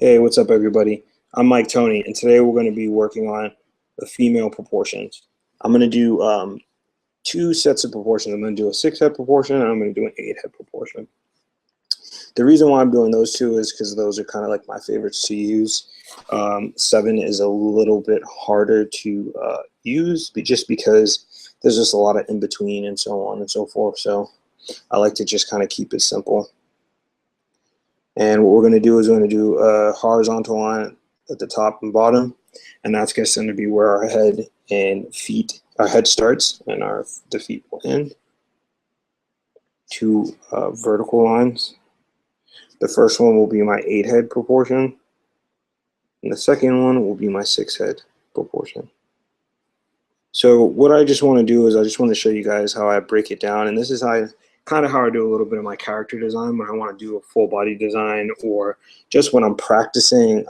Hey, what's up, everybody? I'm Mike Toney, and today we're going to be working on the female proportions. I'm going to do two sets of proportions. I'm going to do a 6-head proportion, and I'm going to do an 8-head proportion. The reason why I'm doing those two is because those are kind of like my favorites to use. 7 is a little bit harder to use, but just because there's just a lot of in between and so on and so forth. So I like to just kind of keep it simple. And what we're going to do is we're going to do a horizontal line at the top and bottom, and that's going to be where our head and feet, our head starts and the feet will end. Two vertical lines. The first one will be my 8-head proportion, and the second one will be my 6-head proportion. So what I just want to do is I just want to show you guys how I break it down, and this is kind of how I do a little bit of my character design when I want to do a full body design, or just when I'm practicing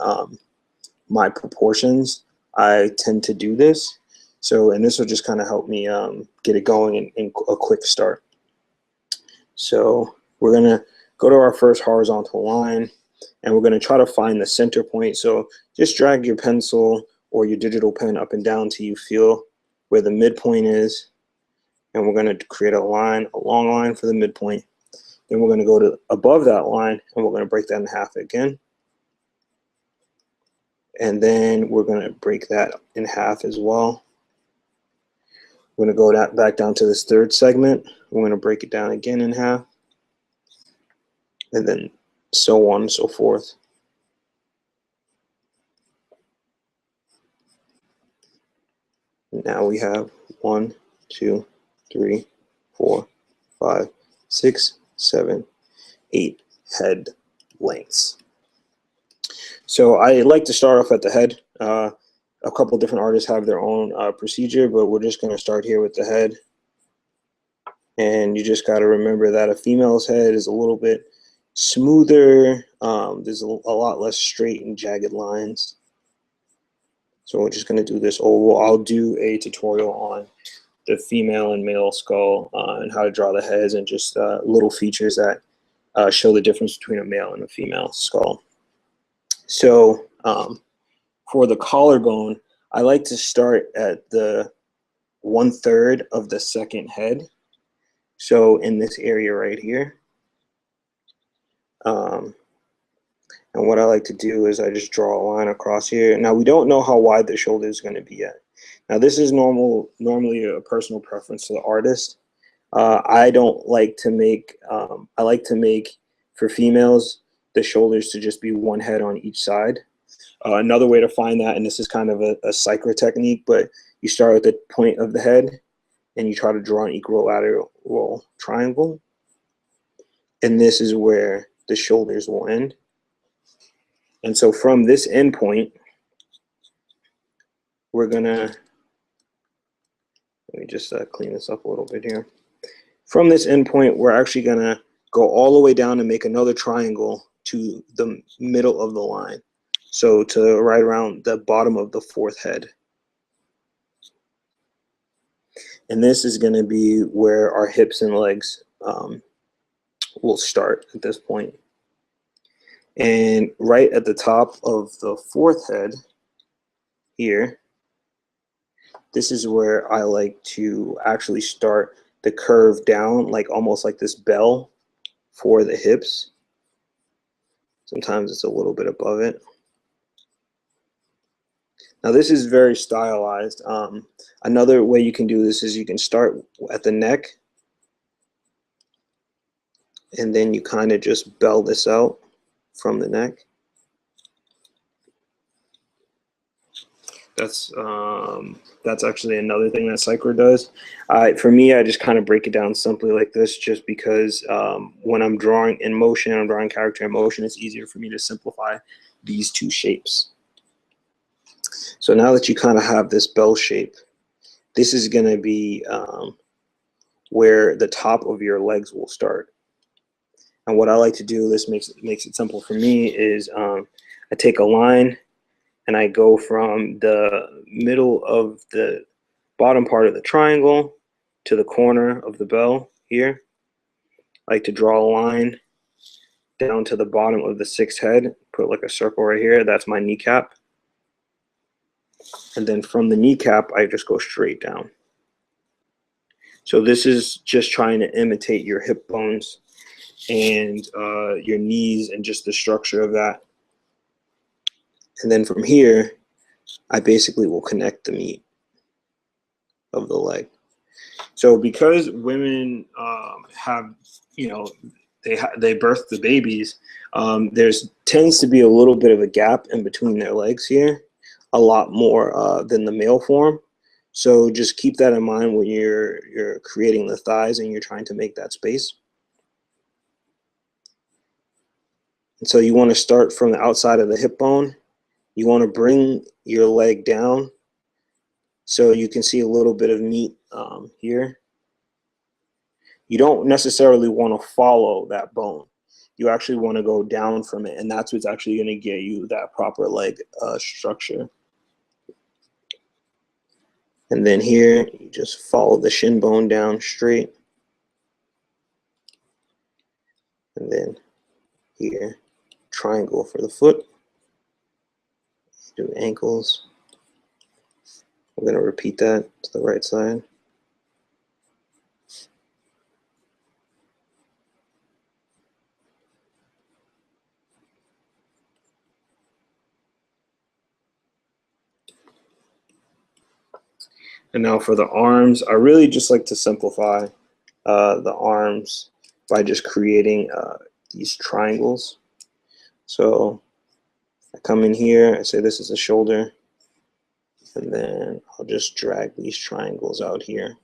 my proportions. I tend to do this. So, and this will just kind of help me get it going in a quick start. So we're going to go to our first horizontal line, and we're going to try to find the center point. So just drag your pencil or your digital pen up and down till you feel where the midpoint is. And we're going to create a line, a long line for the midpoint. Then we're going to go to above that line, and we're going to break that in half again. And then we're going to break that in half as well. We're going to go back down to this third segment. We're going to break it down again in half. And then so on and so forth. Now we have 1, 2, 3, 4, 5, 6, 7, 8 head lengths. So I like to start off at the head. A couple of different artists have their own procedure, but we're just going to start here with the head. And you just got to remember that a female's head is a little bit smoother. There's a lot less straight and jagged lines. So we're just going to do this oval. I'll do a tutorial on the female and male skull and how to draw the heads, and just little features that show the difference between a male and a female skull. So for the collarbone, I like to start at the 1/3 of the second head. So in this area right here. And what I like to do is I just draw a line across here. Now, we don't know how wide the shoulder is going to be yet. Now, this is normally a personal preference to the artist. I don't like to make, I like to make, for females, the shoulders to just be one head on each side. Another way to find that, and this is kind of a cycler technique, but you start at the point of the head and you try to draw an equilateral triangle. And this is where the shoulders will end. And so from this end point, we're gonna, let me just clean this up a little bit here. From this end point, we're actually gonna go all the way down and make another triangle to the middle of the line. So to right around the bottom of the 4th head. And this is gonna be where our hips and legs will start at this point. And right at the top of the 4th head here, this is where I like to actually start the curve down, like almost like this bell for the hips. Sometimes it's a little bit above it. Now this is very stylized. Another way you can do this is you can start at the neck, and then you kind of just bell this out from the neck. That's actually another thing that cycler does. For me, I just kind of break it down simply like this, just because when I'm drawing in motion, I'm drawing character in motion, it's easier for me to simplify these two shapes. So now that you kind of have this bell shape, this is going to be where the top of your legs will start. And what I like to do, this makes it simple for me, is I take a line and I go from the middle of the bottom part of the triangle to the corner of the bell here. I like to draw a line down to the bottom of the 6th head, put like a circle right here. That's my kneecap. And then from the kneecap, I just go straight down. So this is just trying to imitate your hip bones and your knees and just the structure of that. And then from here, I basically will connect the meat of the leg. So because women have, you know, they birth the babies, there's tends to be a little bit of a gap in between their legs here, a lot more than the male form. So just keep that in mind when you're creating the thighs and you're trying to make that space. And so you want to start from the outside of the hip bone. You want to bring your leg down so you can see a little bit of meat here. You don't necessarily want to follow that bone. You actually want to go down from it, and that's what's actually going to get you that proper leg structure. And then here, you just follow the shin bone down straight. And then here, triangle for the foot. Do ankles. I'm going to repeat that to the right side. And now for the arms, I really just like to simplify the arms by just creating these triangles. So I come in here, I say this is a shoulder, and then I'll just drag these triangles out here.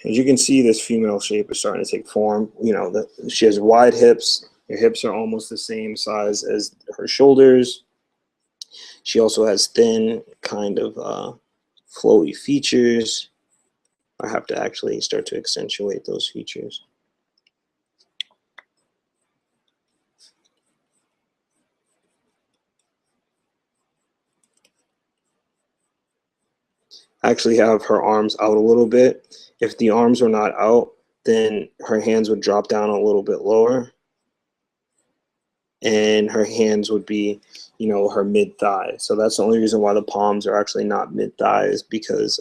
As you can see, this female shape is starting to take form. You know, she has wide hips. Her hips are almost the same size as her shoulders. She also has thin, kind of flowy features. I have to actually start to accentuate those features. I actually have her arms out a little bit. If the arms are not out, then her hands would drop down a little bit lower. And her hands would be, you know, her mid-thigh. So that's the only reason why the palms are actually not mid-thigh, is because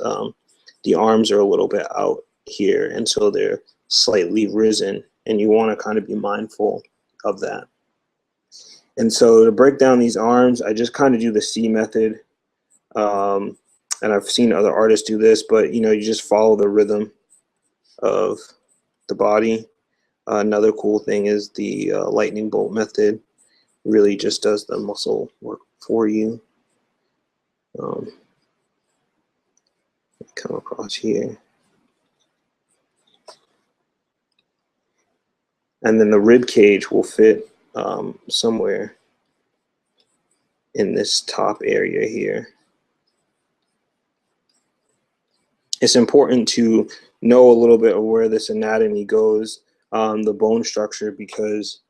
the arms are a little bit out here. And so they're slightly risen. And you want to kind of be mindful of that. And so to break down these arms, I just kind of do the C method. And I've seen other artists do this, but, you know, you just follow the rhythm of the body. Another cool thing is the lightning bolt method. Really just does the muscle work for you. Come across here. And then the rib cage will fit somewhere in this top area here. It's important to know a little bit of where this anatomy goes, the bone structure, because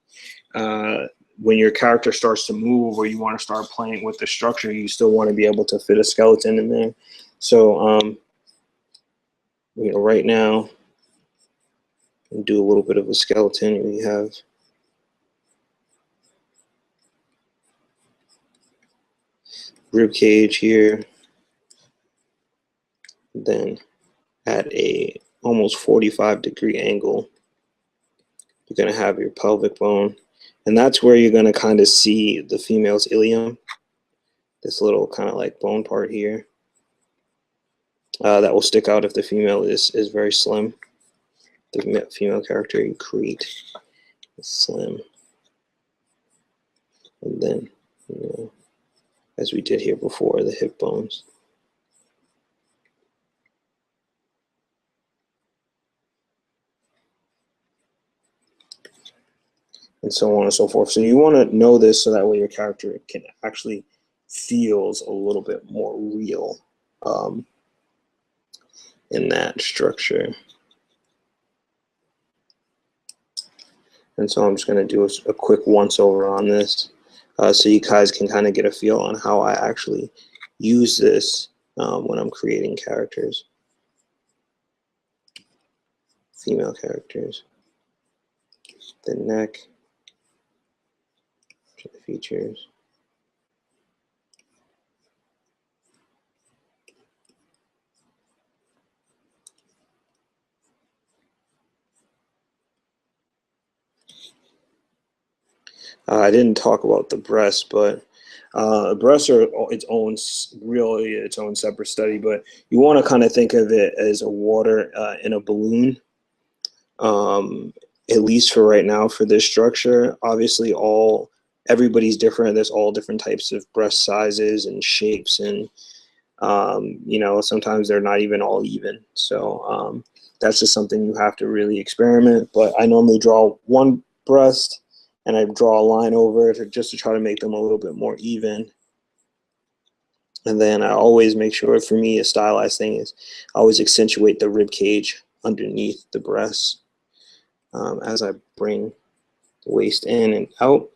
when your character starts to move or you want to start playing with the structure, you still want to be able to fit a skeleton in there. So, you know, right now, and do a little bit of a skeleton. We have rib cage here, then at a almost 45-degree angle, you're going to have your pelvic bone, and that's where you're going to kind of see the female's ilium, this little kind of like bone part here. That will stick out if the female is very slim. The female character, you create slim. And then, you know, as we did here before, the hip bones. And so on and so forth. So you want to know this so that way your character can actually feels a little bit more real in that structure. And so I'm just going to do a quick once over on this so you guys can kind of get a feel on how I actually use this when I'm creating characters, female characters. The neck, the features. I didn't talk about the breasts, but breasts are its own separate study. But you want to kind of think of it as a water in a balloon, at least for right now for this structure. Obviously, everybody's different. There's all different types of breast sizes and shapes, and you know, sometimes they're not even all even. So that's just something you have to really experiment. But I normally draw one breast and I draw a line over it just to try to make them a little bit more even. And then I always make sure, for me, a stylized thing is I always accentuate the rib cage underneath the breast as I bring the waist in and out.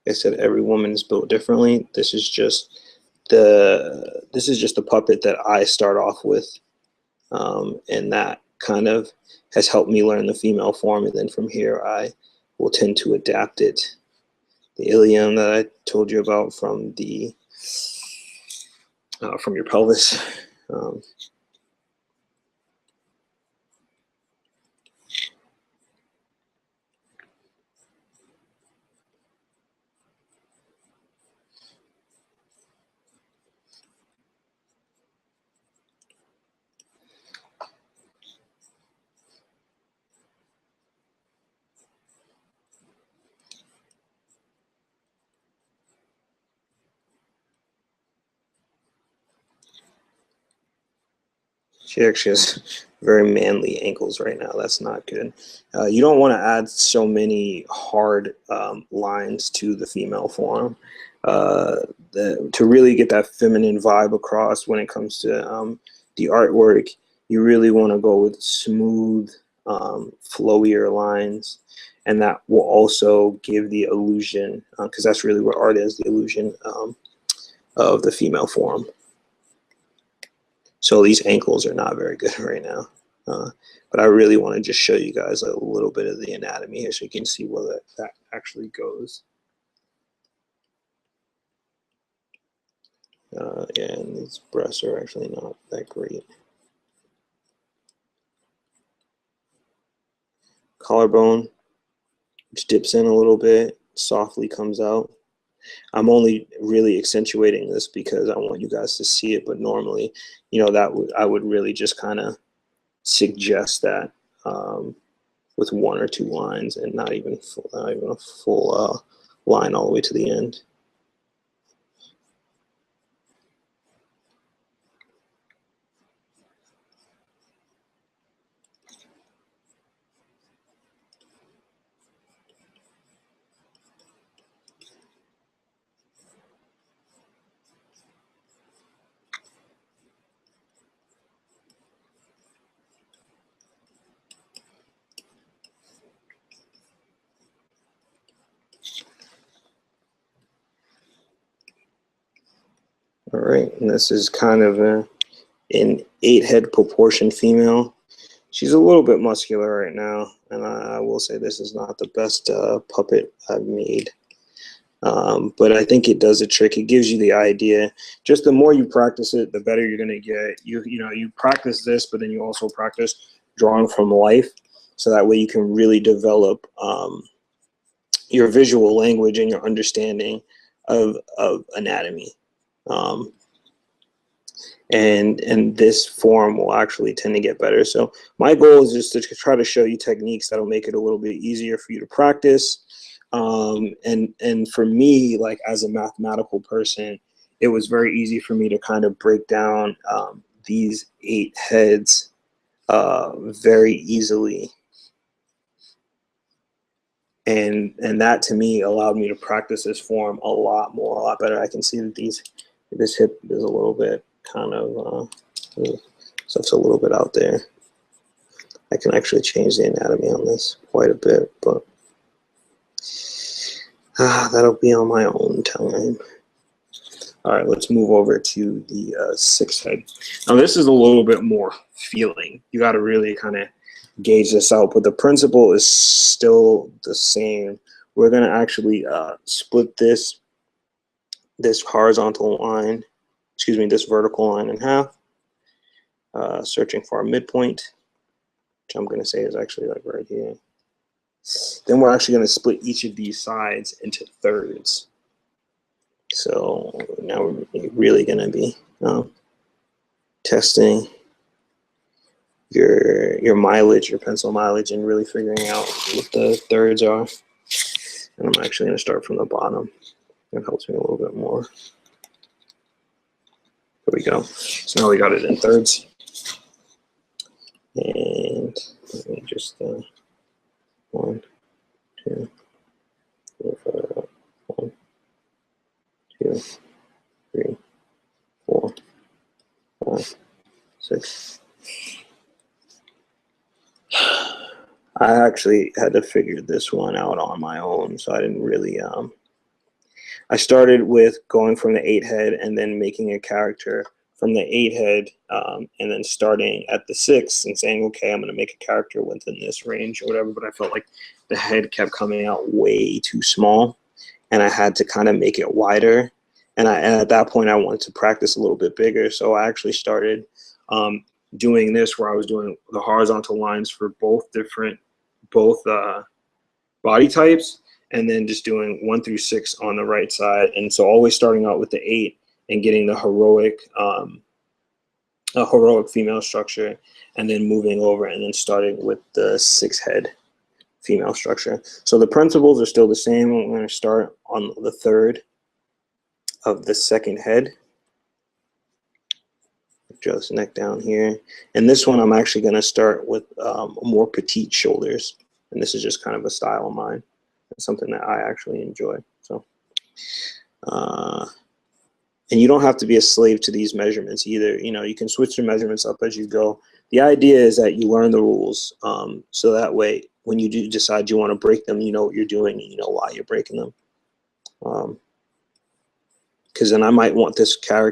Like I said, every woman is built differently. This is just the puppet that I start off with, and that kind of has helped me learn the female form. And then from here, I will tend to adapt it. The ilium that I told you about from your pelvis. She actually has very manly ankles right now. That's not good. You don't want to add so many hard lines to the female form to really get that feminine vibe across when it comes to the artwork. You really want to go with smooth, flowier lines, and that will also give the illusion, because that's really what art is, the illusion of the female form. So these ankles are not very good right now. But I really want to just show you guys a little bit of the anatomy here so you can see where that actually goes. Yeah, and these breasts are actually not that great. Collarbone, which dips in a little bit, softly comes out. I'm only really accentuating this because I want you guys to see it, but normally, you know, I would really just kind of suggest that with one or two lines and not even a full line all the way to the end. All right, and this is kind of an 8-head proportion female. She's a little bit muscular right now, and I will say this is not the best puppet I've made. But I think it does a trick. It gives you the idea. Just the more you practice it, the better you're going to get. You practice this, but then you also practice drawing from life, so that way you can really develop your visual language and your understanding of anatomy. And this form will actually tend to get better. So my goal is just to try to show you techniques that'll make it a little bit easier for you to practice. And for me, like as a mathematical person, it was very easy for me to kind of break down these 8 heads very easily. And that to me allowed me to practice this form a lot better. I can see that this hip is a little bit kind of stuff's a little bit out there. I can actually change the anatomy on this quite a bit, but that'll be on my own time. All right, let's move over to the 6 head. Now this is a little bit more feeling. You got to really kind of gauge this out, but the principle is still the same. We're going to actually split this horizontal line, excuse me, this vertical line in half, searching for our midpoint, which I'm going to say is actually like right here. Then we're actually going to split each of these sides into thirds. So now we're really going to be testing your mileage, your pencil mileage, and really figuring out what the thirds are. And I'm actually going to start from the bottom. It helps me a little bit more. There we go. So now we got it in thirds. And let me just 1, 2, 3, 4, 1, 2, 3, 4, 5, 6. I actually had to figure this one out on my own, so I didn't really I started with going from the 8 head and then making a character from the 8 head, and then starting at the 6 and saying, okay, I'm going to make a character within this range or whatever. But I felt like the head kept coming out way too small, and I had to kind of make it wider. And at that point, I wanted to practice a little bit bigger. So I actually started doing this, where I was doing the horizontal lines for both body types, and then just doing 1 through 6 on the right side. And so always starting out with the 8 and getting the heroic female structure, and then moving over and then starting with the 6 head female structure. So the principles are still the same. I'm going to start on the 3rd of the 2nd head. Just neck down here. And this one I'm actually going to start with more petite shoulders. And this is just kind of a style of mine. It's something that I actually enjoy. So, and you don't have to be a slave to these measurements either. You know, you can switch your measurements up as you go. The idea is that you learn the rules, so that way when you do decide you want to break them, you know what you're doing and you know why you're breaking them. Because then I might want this female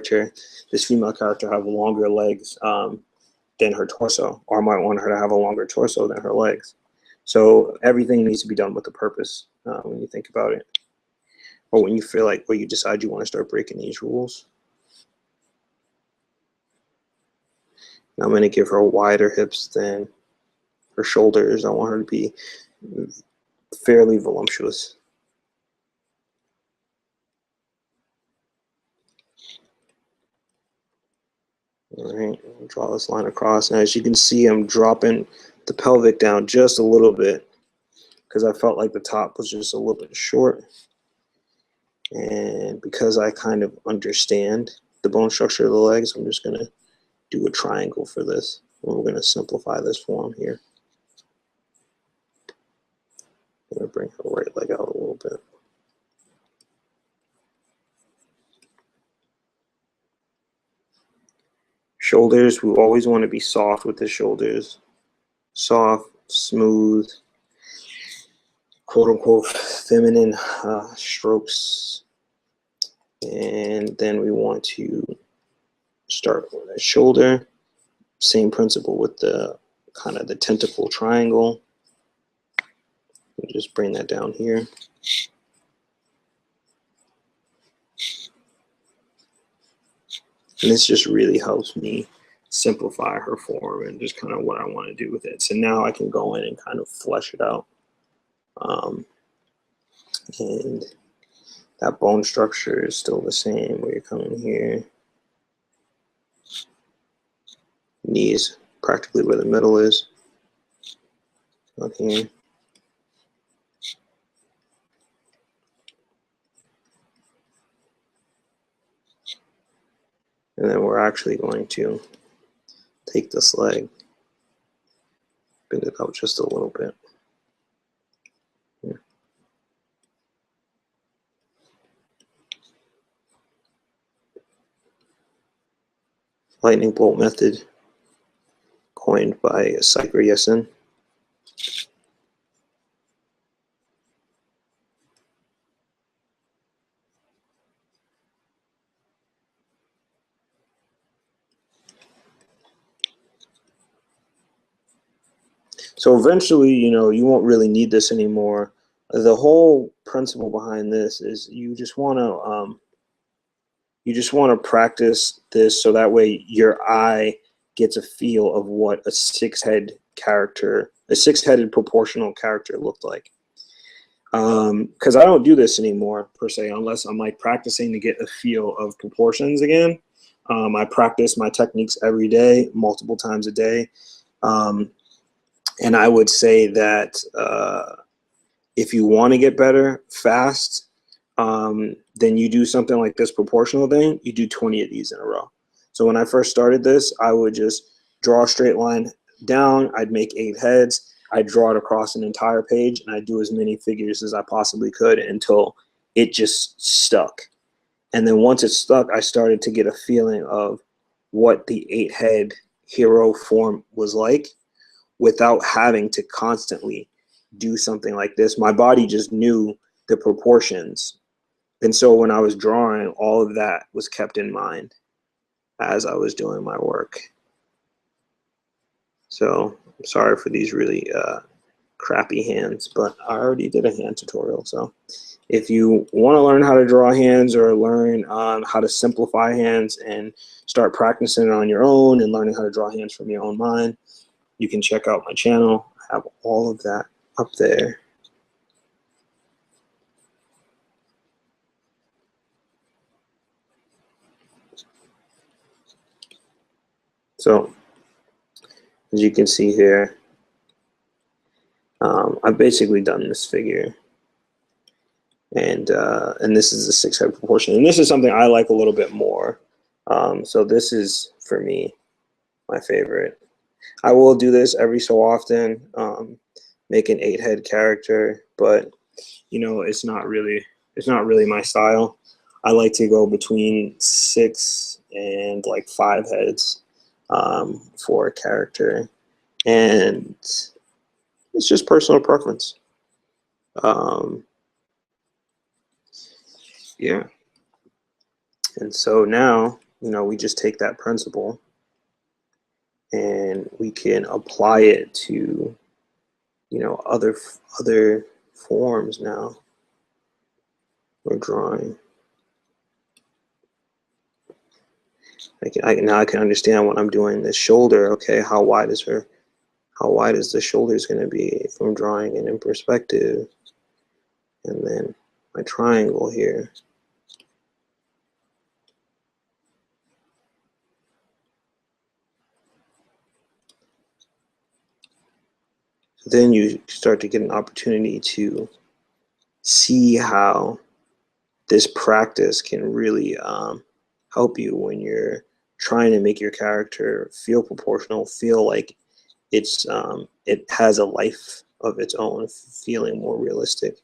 character, to have longer legs than her torso, or I might want her to have a longer torso than her legs. So everything needs to be done with a purpose when you think about it, or when you feel like, or you decide you want to start breaking these rules. Now I'm going to give her wider hips than her shoulders. I want her to be fairly voluptuous. All right, draw this line across. And as you can see, I'm dropping the pelvic down just a little bit because I felt like the top was just a little bit short. And because I kind of understand the bone structure of the legs, I'm just going to do a triangle for this. And we're going to simplify this form here. I'm going to bring her right leg out a little bit. Shoulders, we always want to be soft with the shoulders. Soft, smooth, quote unquote feminine strokes. And then we want to start with a shoulder. Same principle with the kind of the tentacle triangle. Just bring that down here. And this just really helps me simplify her form and just kind of what I want to do with it. So now I can go in and kind of flesh it out. And that bone structure is still the same, where you're coming here. Knees practically where the middle is. Out here. And then we're actually going to take this leg, bend it out just a little bit. Here. Lightning bolt method, coined by Psycher Yesin. So eventually, you know, you won't really need this anymore. The whole principle behind this is you just want to practice this so that way your eye gets a feel of what a six-headed proportional character looked like. Because I don't do this anymore per se, unless I'm like practicing to get a feel of proportions again. I practice my techniques every day, multiple times a day. And I would say that if you want to get better fast, then you do something like this proportional thing. You do 20 of these in a row. So when I first started this, I would just draw a straight line down. I'd make 8 heads. I'd draw it across an entire page, and I'd do as many figures as I possibly could until it just stuck. And then once it stuck, I started to get a feeling of what the 8-head hero form was like without having to constantly do something like this. My body just knew the proportions. And so when I was drawing, all of that was kept in mind as I was doing my work. So I'm sorry for these really crappy hands, but I already did a hand tutorial. So if you want to learn how to draw hands or learn how to simplify hands and start practicing it on your own and learning how to draw hands from your own mind, you can check out my channel. I have all of that up there. So as you can see here, I've basically done this figure, and this is the 6-head proportion, and this is something I like a little bit more. So this is for me my favorite. I will do this every so often, make an 8-head character, but you know it's not really my style. I like to go between 6 and like 5 heads for a character, and it's just personal preference. Yeah. And so now, you know, we just take that principle and we can apply it to, you know, other forms now we're drawing. Now I can understand when I'm doing this shoulder. Okay, how wide is the shoulders going to be if I'm drawing it in perspective? And then my triangle here. So then you start to get an opportunity to see how this practice can really help you when you're trying to make your character feel proportional, feel like it has a life of its own, feeling more realistic.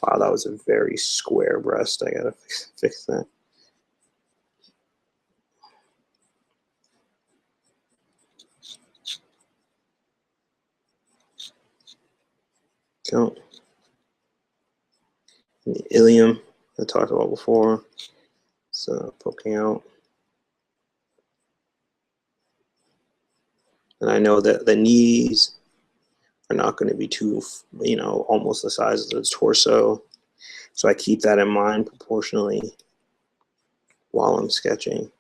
Wow, that was a very square breast. I gotta fix that. So the ilium I talked about before, so poking out. And I know that the knees are not going to be too, you know, almost the size of the torso. So I keep that in mind proportionally while I'm sketching.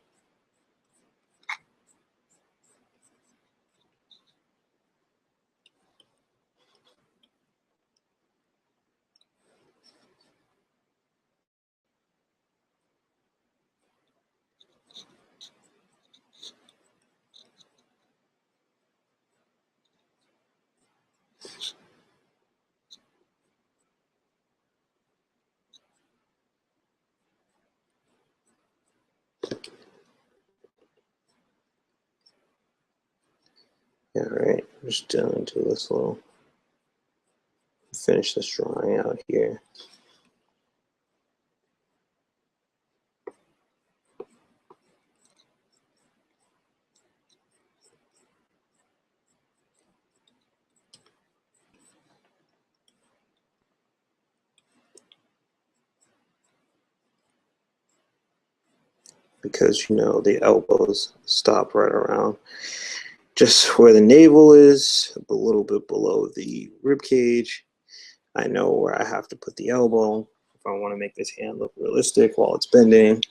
Yeah, right. I'm just doing to this little, finish this drawing out here. Because, you know, the elbows stop right around just where the navel is, a little bit below the rib cage. I know where I have to put the elbow if I want to make this hand look realistic while it's bending.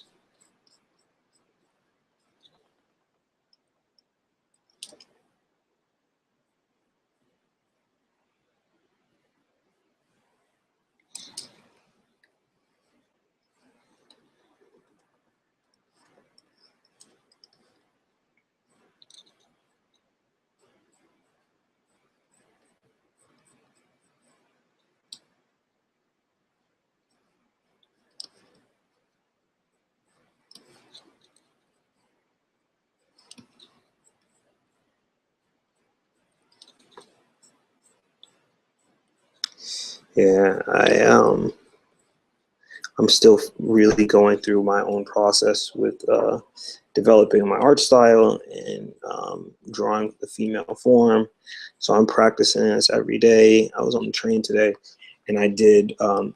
Yeah, I'm still really going through my own process with developing my art style and drawing the female form. So I'm practicing this every day. I was on the train today and I did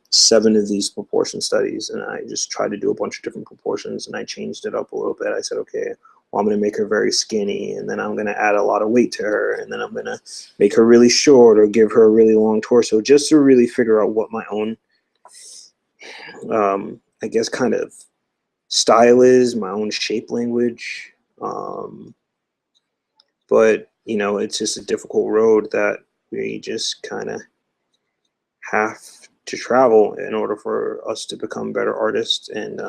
7 of these proportion studies, and I just tried to do a bunch of different proportions, and I changed it up a little bit. I said, okay, well, I'm going to make her very skinny, and then I'm going to add a lot of weight to her, and then I'm going to make her really short or give her a really long torso, just to really figure out what my own I guess kind of style is, my own shape language. But you know, it's just a difficult road that we just kind of have to travel in order for us to become better artists and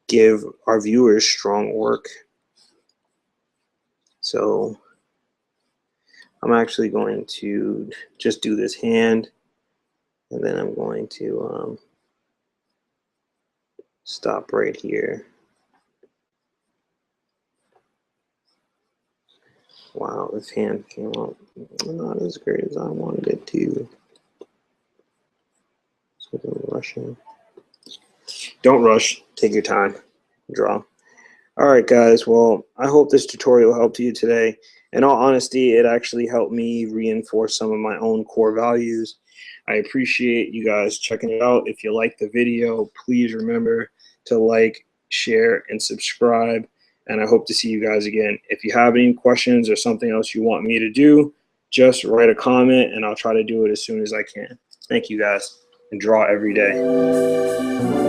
give our viewers strong work. So I'm actually going to just do this hand, and then I'm going to stop right here. Wow, this hand came out not as great as I wanted it to. So don't rush in. Don't rush. Take your time. Draw. All right, guys. Well, I hope this tutorial helped you today. In all honesty, it actually helped me reinforce some of my own core values. I appreciate you guys checking it out. If you liked the video, please remember to like, share, and subscribe. And I hope to see you guys again. If you have any questions or something else you want me to do, just write a comment and I'll try to do it as soon as I can. Thank you guys, and draw every day.